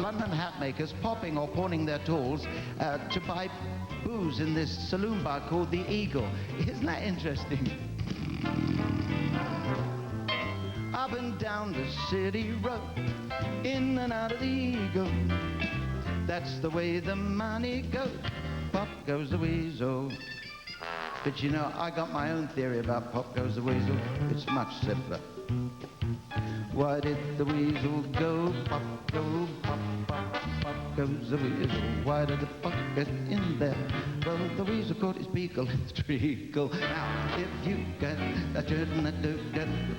London hat makers popping or pawning their tools to buy booze in this saloon bar called the Eagle. Isn't that interesting? Up and down the city road, in and out of the Eagle. That's the way the money goes. Pop goes the weasel. But you know, I got my own theory about Pop Goes the Weasel. It's much simpler. Why did the weasel go? Pop, go, pop, pop, pop goes the weasel. Why did the pop get in there? Well, the weasel caught his beagle in the treacle. Now, if you get that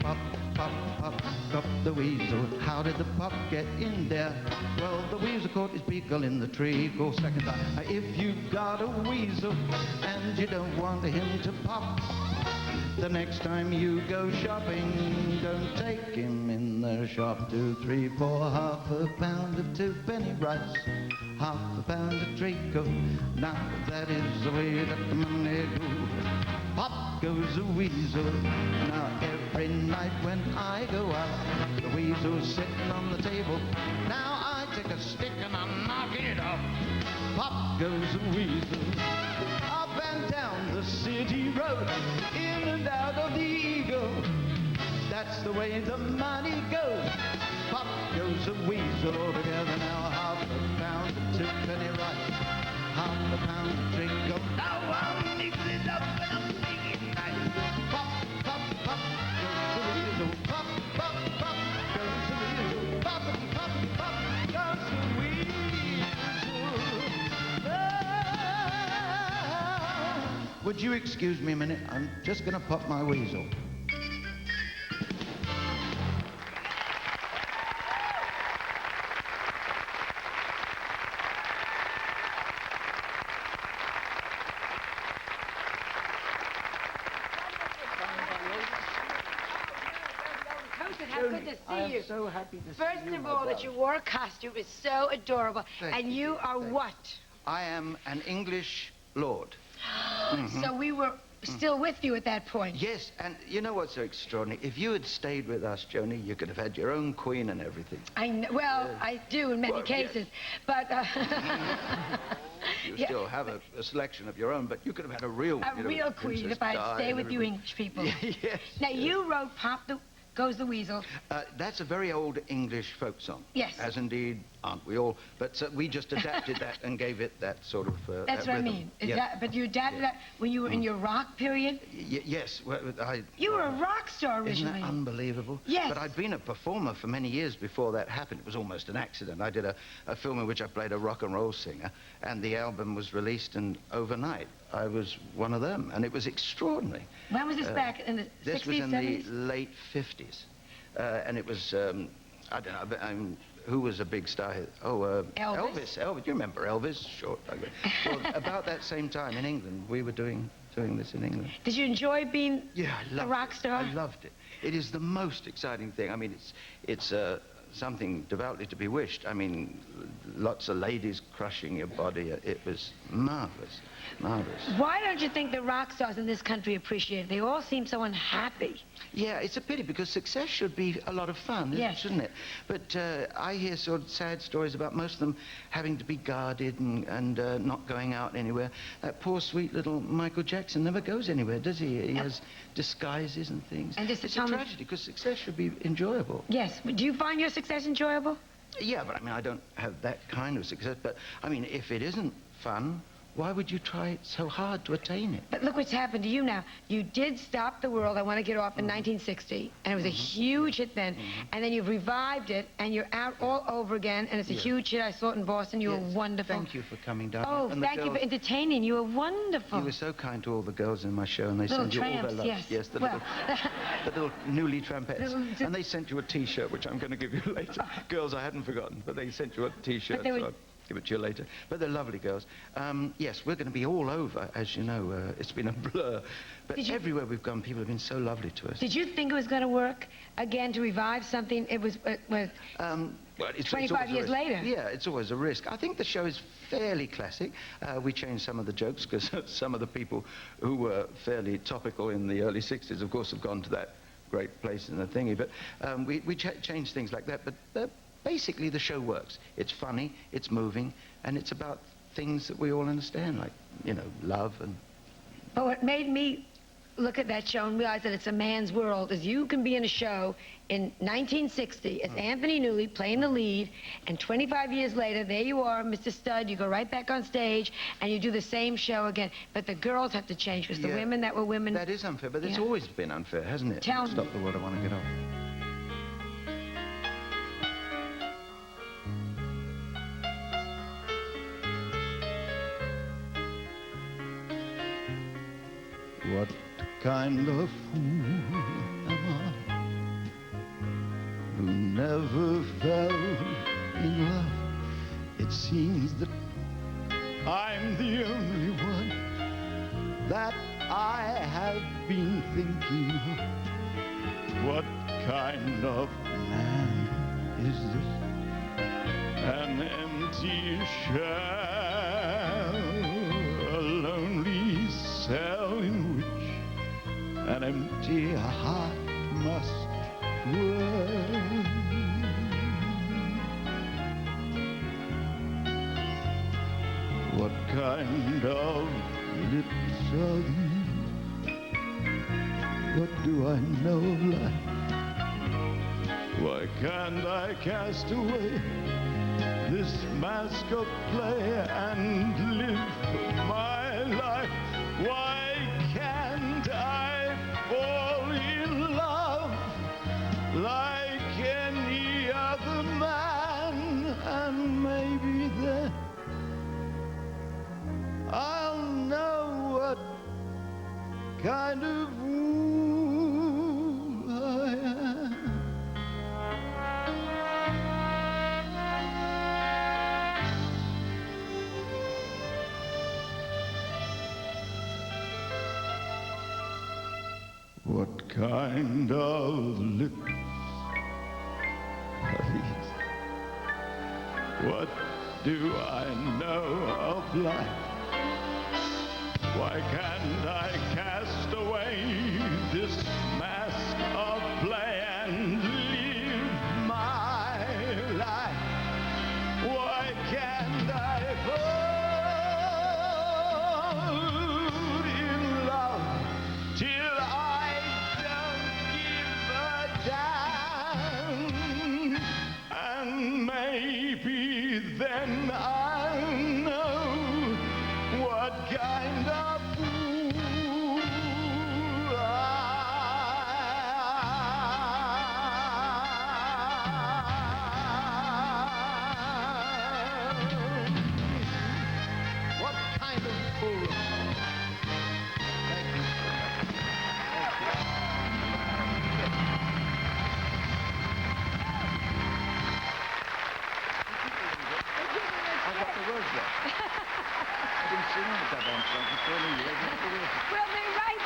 pop, pop, pop, pop the weasel. How did the pop get in there? Well, the weasel caught his beagle in the treacle. Second time. If you got a weasel and you don't want him to pop, the next time you go shopping, don't take him in the shop. 2, 3, 4, half a pound of 2-penny rice, half a pound of treacle. Now that is the way that the money goes. Pop goes the weasel. Now every night when I go out, the weasel's sitting on the table. Now I take a stick and I'm knocking it off. Pop goes the weasel. Up and down the city road, in and out of the Eagle. That's the way the money goes. Pop goes the weasel. All together now, half a pound of 2-penny rice, half a pound of treacle. Now I'll mix it up and I'm making nice. Pop, pop, pop goes the weasel. Pop, pop, pop goes the weasel. Pop, pop, pop goes the weasel. Would you excuse me a minute? I'm just going to pop my weasel. How good to see you. I'm so happy to see you. First of all, that you wore a costume is so adorable. And you are what? I am an English lord. So we were still with you at that point. Yes, and you know what's so extraordinary? If you had stayed with us, Joni, you could have had your own queen and everything. I know, well, I do in many cases, but... You still have a selection of your own, but you could have had a real... A real queen if I'd stay with you English people. Yes. Now, you wrote Pop Goes the Weasel. That's a very old English folk song. Yes. As indeed, aren't we all? But we just adapted that and gave it that sort of That's that what rhythm. I mean. Yeah. But you adapted that when you were in your rock period? Yes. Well, you were a rock star originally. Isn't that unbelievable? Yes. But I'd been a performer for many years before that happened. It was almost an accident. I did a film in which I played a rock and roll singer, and the album was released, and overnight I was one of them, and it was extraordinary. When was this back? In the 60s, This was in 70s? the late 50s. And it was, I don't know, who was a big star here? Oh, Elvis. Elvis. You remember Elvis? Sure. Well, about that same time in England, we were doing this in England. Did you enjoy being a rock star? I loved it. It is the most exciting thing. I mean, it's something devoutly to be wished. I mean, lots of ladies crushing your body. It was marvelous, marvelous. Why don't you think the rock stars in this country appreciate it? They all seem so unhappy. Yeah, it's a pity because success should be a lot of fun, shouldn't it? But I hear sort of sad stories about most of them having to be guarded and not going out anywhere. That poor, sweet little Michael Jackson never goes anywhere, does he? He has disguises and things. And just it's a tragedy because success should be enjoyable. Yes. Do you find your success enjoyable? Yeah, but I mean, I don't have that kind of success. But, I mean, if it isn't fun, why would you try so hard to attain it? But look what's happened to you now. You did Stop the World, I Want to Get Off, in 1960, and it was a huge hit then. And then you've revived it, and you're out all over again, and it's a huge hit. I saw it in Boston. You were wonderful. Thank you for coming down. Oh, and thank you for entertaining. You were wonderful. You were so kind to all the girls in my show, and they little sent you all tramps, their love. yes. The little newly trampettes. And they sent you a T-shirt, which I'm going to give you later. Girls, I hadn't forgotten, but they sent you a T-shirt, so I'll give it to you later. But they're lovely girls. Yes, we're going to be all over, as you know. It's been a blur. But everywhere we've gone, people have been so lovely to us. Did you think it was going to work again to revive something? It was well, it's 25 years later. Yeah, it's always a risk. I think the show is fairly classic. We changed some of the jokes because some of the people who were fairly topical in the early 60s, of course, have gone to that great place in the thingy. But we changed things like that. But basically the show works. It's funny, it's moving, and it's about things that we all understand, like, you know, love and... But what made me look at that show and realize that it's a man's world is you can be in a show in 1960 as Anthony Newley playing the lead, and 25 years later, there you are, Mr. Stud, you go right back on stage and you do the same show again. But the girls have to change because the women that were women... That is unfair, but it's always been unfair, hasn't it? Tell me. Stop the word, I want to get off. What kind of fool am I who never fell in love? It seems that I'm the only one that I have been thinking of. What kind of man is this? An empty shell, a lonely cell in which an empty heart must dwell. What kind of lips are these? What do I know of life? Why can't I cast away this mask of play and live my life? Why can't I fall in love like any other man? And maybe then I'll know what kind of fool I am. What kind of lips are these? What do I know of life? Why can't I cast away this mask of play and live my life? Why can't I fall in love till I don't give a damn? And maybe then I'll know what kind of fool What kind of fool? Thank you. I got the words there. I've been singing the goddamn song for 20 years. We'll be right